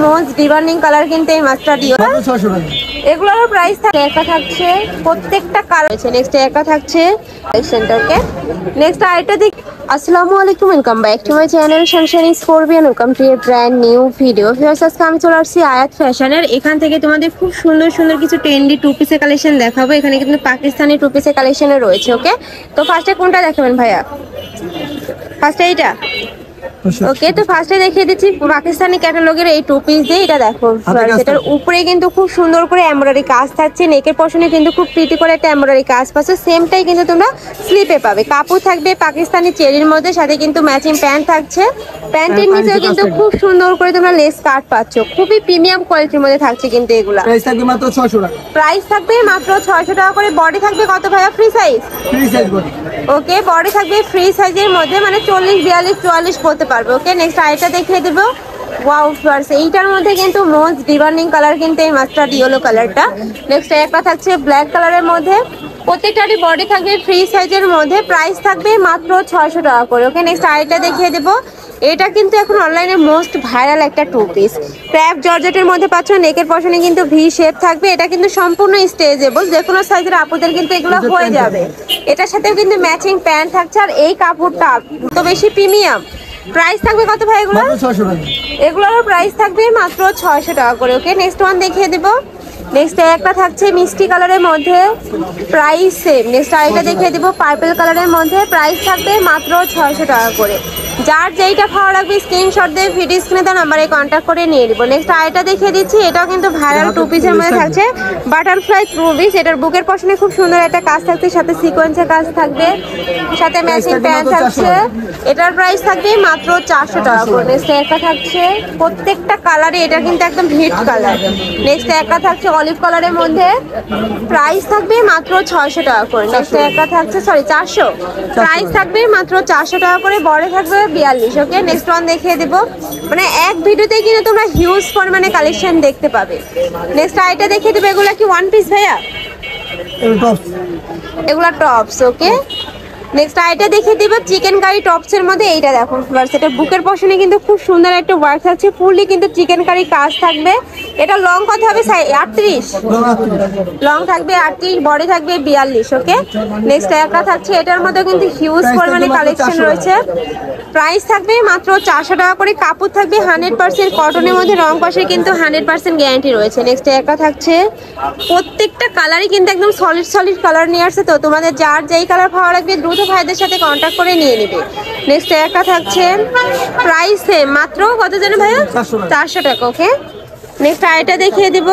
Most demanding colour কিন্তু এই mustard yellow. এগুলোর প্রাইস একা থাকছে, প্রত্যেকটা কালার আছে। নেক্সট একা থাকছে ওকে। নেক্সট আরেকটা দেখ। আসসালামু আলাইকুম, welcome back to my channel Sunshine scorpion. Welcome to A brand new video. Viewers, আজকে আমি চলে আসছি আয়াত ফ্যাশনের। এখান থেকে তোমাদের খুব সুন্দর সুন্দর কিছু ট্রেন্ডি টু পিসের কালেকশন দেখাবো। এখানে কিন্তু পাকিস্তানি টু পিসের কালেকশনে রয়েছে। ওকে, তো ফার্স্টে কোনটা দেখাবেন ভাইয়া? ফার্স্টে এইটা। ওকে, তো ফার্স্টে দেখিয়ে দিচ্ছি পাকিস্তানি ক্যাটালগের এই টু পিস দিয়ে। এটা দেখো, এটার উপরে কিন্তু খুব সুন্দর করে এমব্রয়ডারি কাজ থাকছে। নেকের পশনে কিন্তু খুব প্রিটি করে একটা এমব্রয়ডারি কাজ পাচ্ছে। সেমটাই কিন্তু তোমরা স্লিপে পাবে। কাপড় থাকবে পাকিস্তানি চেরির মধ্যে, সাথে কিন্তু ম্যাচিং প্যান্ট থাকছে। প্যান্টের নিচেও কিন্তু খুব সুন্দর করে তোমরা লেস কাট পাচ্ছ। খুবই প্রিমিয়াম কোয়ালিটির মধ্যে থাকছে কিন্তু এগুলা। প্রাইস থাকবে মাত্র 600 টাকা। প্রাইস থাকবে মাত্র 600 টাকা করে। বডি থাকবে কত ভাইয়া? Free size. Free size body. Okay, body থাকবে ফ্রি সাইজের মধ্যে, মানে 40, 42, 44 পড়তে পারবে। ওকে, নেক্সট আইটা দেখিয়ে দেবো। ওয়াও ভিউয়ার্স, এইটার মধ্যে কিন্তু মোস্ট ডিমান্ডিং কালার কিন্তু এই মাস্টার্ড ইয়েলো কালারটা। নেক্সট একটা থাকছে ব্ল্যাক কালারের মধ্যে। প্রত্যেকটারই বডি থাকবে ফ্রি সাইজের মধ্যে। প্রাইস থাকবে মাত্র 600 টাকা করে। ওকে, নেক্সট আইটা দেখিয়ে দেবো। এটা কিন্তু এখন অনলাইনে মোস্ট ভাইরাল একটা টু পিস। ক্র্যাপ জর্জেটের মধ্যে পাচ্ছ। নেকের পশনে কিন্তু ভি শেপ থাকবে। এটা কিন্তু সম্পূর্ণ স্ট্রেচেবল, যে কোনো সাইজের আপুদের কিন্তু এগুলো হয়ে যাবে। এটার সাথেও কিন্তু ম্যাচিং প্যান্ট থাকছে। আর এই কাপড়টা তো বেশি প্রিমিয়াম। প্রাইস থাকবে কত ভাই এগুলো? এগুলোর প্রাইস থাকবে মাত্র 600 টাকা করে। ওকে, নেক্সট ওয়ান দেখিয়ে দেবো। নেক্সট একটা থাকছে মিষ্টি কালারের মধ্যে, প্রাইস সেম। নেক্সট আরেকটা দেখিয়ে দিব পার্পল কালারের মধ্যে। প্রাইস থাকবে মাত্র 600 টাকা করে। যার যেইটা ভালো লাগবে স্ক্রিনশট দিয়ে ভিডিও স্ক্রিনে তার নাম্বারে কন্ট্যাক্ট করে নিয়ে নিব। নেক্সট আরেকটা দেখিয়ে দিচ্ছি। এটাও কিন্তু ভাইরাল টু পিসের মধ্যে থাকছে, বাটারফ্লাই টু পিস। এটার বুকের পশনে খুব সুন্দর একটা কাজ থাকছে, সাথে সিকোয়েন্সের কাজ থাকবে, সাথে ম্যাচিং প্যান্ট থাকছে। এটার প্রাইস থাকবে মাত্র 400 টাকা করে। নেক্সট একটা থাকছে প্রত্যেকটা কালারে, এটা কিন্তু একদম হিট কালার। নেক্সট একটা থাকছে অলিভ কালারের মধ্যে। প্রাইস থাকবে মাত্র 600 টাকা করে। নেক্সট একটা থাকছে 400। প্রাইস থাকবে মাত্র 400 টাকা করে। বড় থাকবে 42। ওকে, নেক্সট ওয়ান দেখিয়ে দেবো। মানে এক ভিডিওতে কিন্তু তোমরা হিউজ পরিমাণে কালেকশন দেখতে পাবে। নেক্সট আইটা দেখিয়ে দেবো। এগুলা কি ওয়ান পিস ভাইয়া? এগুলা টপস। ওকে, নেক্সট আইটা দেখিয়ে দিব চিকেন কারি টপস এর মধ্যে। এইটা দেখো, এটা বুকের পশনে কিন্তু খুব সুন্দর একটা ওয়ার্ক থাকছে। ফুললি কিন্তু চিকেন কারি কাজ থাকবে। এটা লং কত হবে? 38 লং থাকবে, 38 বডি থাকবে 42। ওকে, নেক্সট একটা থাকছে, এটার মধ্যে কিন্তু হিউজ পরিমাণে কালেকশন রয়েছে। প্রাইস থাকবে মাত্র 400 টাকা করে। কাপড় থাকবে 100% কটনের মধ্যে, রং কষে কিন্তু 100% গ্যারান্টি রয়েছে। নেক্সট একটা থাকছে, প্রত্যেকটা কালারই কিন্তু একদম সলিড সলিড কালার নিয়ে আসছে। তো তোমাদের যার যেই কালার ভালো লাগবে দ্রুত ভাইদের সাথে কন্ট্যাক্ট করে নিয়ে নেবে। নেক্সট একটা থাকছে, প্রাইস সেম, মাত্র কত জানো ভাইয়া? 400 টাকা। ওকে, নেক্সট আইটা দেখিয়ে দিব।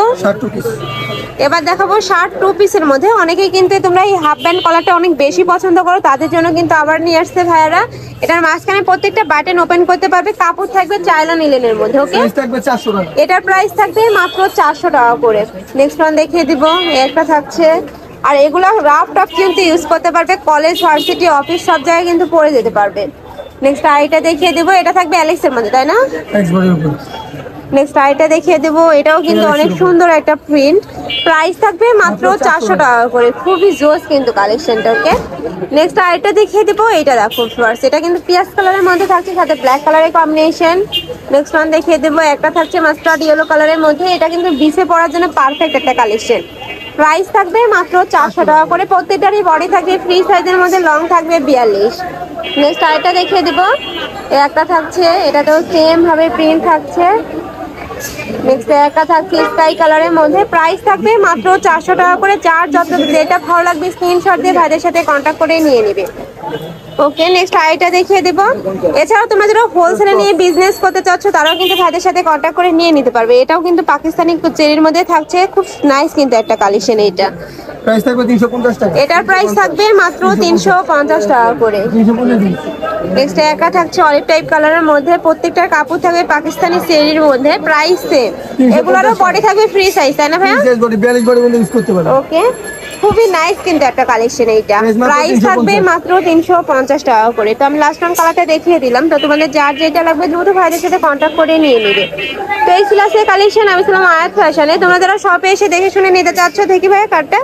এবার দেখাবো শার্ট টু পিসের মধ্যে। অনেকেই কিন্তু তোমরা এই হাফ ব্যান্ড কলারটা অনেক বেশি পছন্দ করো, তাদের জন্য কিন্তু আবার নিয়ে আসছে ভাইয়ারা। এটার মাঝখানে প্রত্যেকটা বাটন ওপেন করতে পারবে। কাপড় থাকবে চায়না নিলেনের মধ্যে। ওকে, এটার প্রাইস থাকবে মাত্র 400 টাকা করে। নেক্সট ওয়ান দেখিয়ে দিব। একটা থাকছে, আর এগুলো রাফ টাফ কিন্তু ইউজ করতে পারবে। কলেজ, ভার্সিটি, অফিস সব জায়গায় কিন্তু পরে যেতে পারবে। নেক্সট আইটা দেখিয়ে দেবো। এটা থাকবে অ্যালেক্সের মধ্যে, তাই না? নেক্সট আইটা দেখিয়ে দেবো। এটাও কিন্তু অনেক সুন্দর একটা প্রিন্ট। প্রাইস থাকবে মাত্র 400 টাকা করে। খুবই জোস কিন্তু কালেকশনটা। ওকে, নেক্সট আইটা দেখিয়ে দেবো। এটা দেখো ফার্স্ট, এটা কিন্তু পিয়াজ কালারের মধ্যে থাকছে, সাথে ব্ল্যাক কালারের কম্বিনেশন। নেক্সট ওয়ান দেখিয়ে দেবো। একটা থাকছে মাস্টার্ড ইয়েলো কালারের মধ্যে। এটা কিন্তু বিচে পড়ার জন্য পারফেক্ট একটা কালেকশন। প্রাইস থাকবে মাত্র 400 টাকা করে। প্রত্যেকটারই বডি থাকবে ফ্রি সাইজের মধ্যে, লং থাকবে 42। নেক্সট আইটা দেখিয়ে দেবো। একটা থাকছে, এটাতেও সেম ভাবে প্রিন্ট থাকছে। নেক্সট একটা থাকছে স্কাই কালারের মধ্যে। প্রাইস থাকবে মাত্র 400 টাকা করে। যার যত যেটা ভালো লাগবে স্ক্রিনশট দিয়ে ভাইদের সাথে কন্ট্যাক্ট করে নিয়ে নেবে। ওকে, নেক্সট আইটা দেখিয়ে দেবো। এছাড়াও তোমরা যারা হোলসেলে নিয়ে বিজনেস করতে চাচ্ছ তারাও কিন্তু ভাইদের সাথে কন্ট্যাক্ট করে নিয়ে নিতে পারবে। এটাও কিন্তু পাকিস্তানি চেরির মধ্যে থাকছে। খুব নাইস কিন্তু একটা কালেকশন। এইটা প্রাইস থাকবে 350 টাকা। এটার প্রাইস থাকবে মাত্র 350 টাকা করে। নেক্সট একটা থাকছে অলিভ টাইপ কালারের মধ্যে। প্রত্যেকটার কাপড় থাকবে পাকিস্তানি চেরির মধ্যে। Price same. এগুলোরও বডি থাকবে ফ্রি সাইজ, তাই না ভাইয়া? ওকে, খুবই নাইস কিন্তু একটা কালেকশন। এইটা প্রাইস থাকবে মাত্র 350 টাকা করে। তো আমি লাস্ট টাইম কালারটা দেখিয়ে দিলাম। তো তোমাদের যার যেটা লাগবে দ্রুত ভাইদের সাথে কন্ট্যাক্ট করে নিয়ে নেবে। তো এই ছিল কালেকশন। আমি ছিলাম আয়াত ফ্যাশনে। তোমরা যারা শপে এসে দেখে শুনে নিতে চাচ্ছ, দেখি ভাইয়া কার্ডটা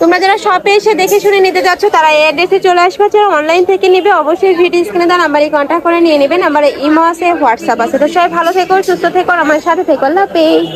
তোমরা যারা শপে এসে দেখে শুনে নিতে যাচ্ছ তারা এই অ্যাড্রেসে চলে আসবে, যারা অনলাইন থেকে নিবে অবশ্যই ভিডিও স্ক্রিনে দেওয়া নাম্বারে কন্ট্যাক্ট করে নিয়ে নেবেন। নাম্বারে ইমো আছে, হোয়াটসঅ্যাপ আছে। তো সবাই ভালো থেকো, সুস্থ থেকো, আমার সাথে থেকো। আল্লাহ হাফেজ।